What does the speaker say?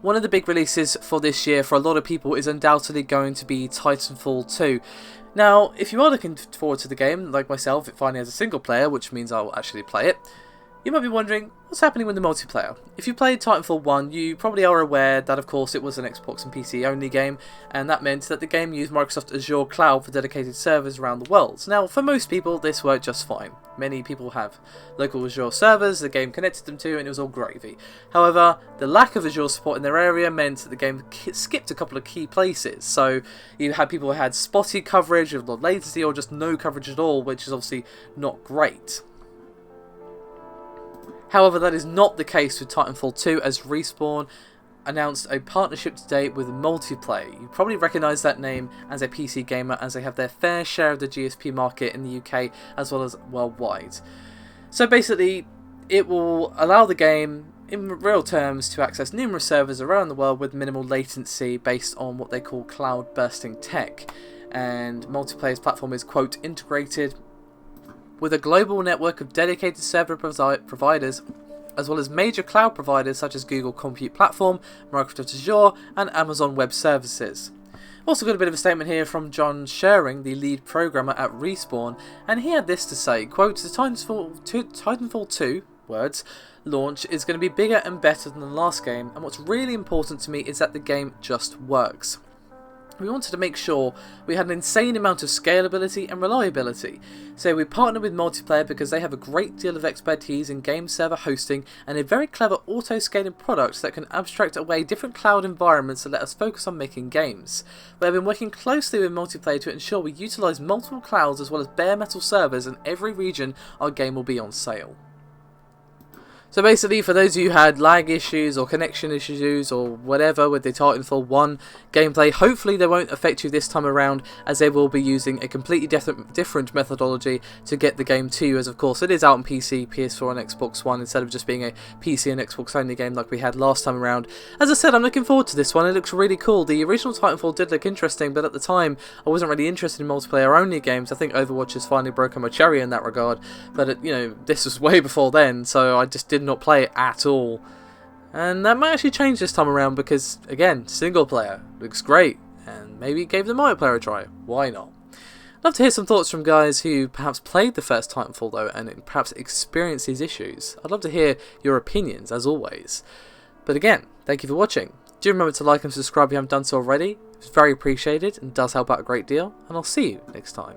one of the big releases for this year for a lot of people is undoubtedly going to be Titanfall 2. Now, if you are looking forward to the game, like myself, it finally has a single player, which means I'll actually play it. You might be wondering, what's happening with the multiplayer? If you played Titanfall 1, you probably are aware that of course it was an Xbox and PC only game, and that meant that the game used Microsoft Azure Cloud for dedicated servers around the world. Now, for most people, this worked just fine. Many people have local Azure servers the game connected them to, and it was all gravy. However, the lack of Azure support in their area meant that the game skipped a couple of key places. So you had people who had spotty coverage with low latency or just no coverage at all, which is obviously not great. However, that is not the case with Titanfall 2, as Respawn announced a partnership today with Multiplay. You probably recognise that name as a PC gamer, as they have their fair share of the GSP market in the UK as well as worldwide. So basically, it will allow the game, in real terms, to access numerous servers around the world with minimal latency based on what they call cloud bursting tech. And Multiplay's platform is, quote, integrated with a global network of dedicated server providers, as well as major cloud providers such as Google Compute Platform, Microsoft Azure, and Amazon Web Services. Also got a bit of a statement here from John Shearing, the lead programmer at Respawn, and he had this to say, quote, the Titanfall 2 words launch is going to be bigger and better than the last game, and what's really important to me is that the game just works. We wanted to make sure we had an insane amount of scalability and reliability. So we partnered with Multiplayer because they have a great deal of expertise in game server hosting and a very clever auto-scaling product that can abstract away different cloud environments to let us focus on making games. We have been working closely with Multiplayer to ensure we utilise multiple clouds as well as bare metal servers in every region our game will be on sale. So basically, for those of you who had lag issues or connection issues or whatever with the Titanfall 1 gameplay, hopefully they won't affect you this time around, as they will be using a completely different methodology to get the game to you, as of course it is out on PC, PS4 and Xbox One instead of just being a PC and Xbox only game like we had last time around. As I said, I'm looking forward to this one. It looks really cool. The original Titanfall did look interesting, but at the time I wasn't really interested in multiplayer only games. I think Overwatch has finally broken my cherry in that regard, but this was way before then, so I just did not play it at all. And that might actually change this time around because, again, single player looks great, and maybe gave the multiplayer a try. Why not? I'd love to hear some thoughts from guys who perhaps played the first Titanfall though and perhaps experienced these issues. I'd love to hear your opinions, as always. But again, thank you for watching. Do remember to like and subscribe if you haven't done so already. It's very appreciated and does help out a great deal, and I'll see you next time.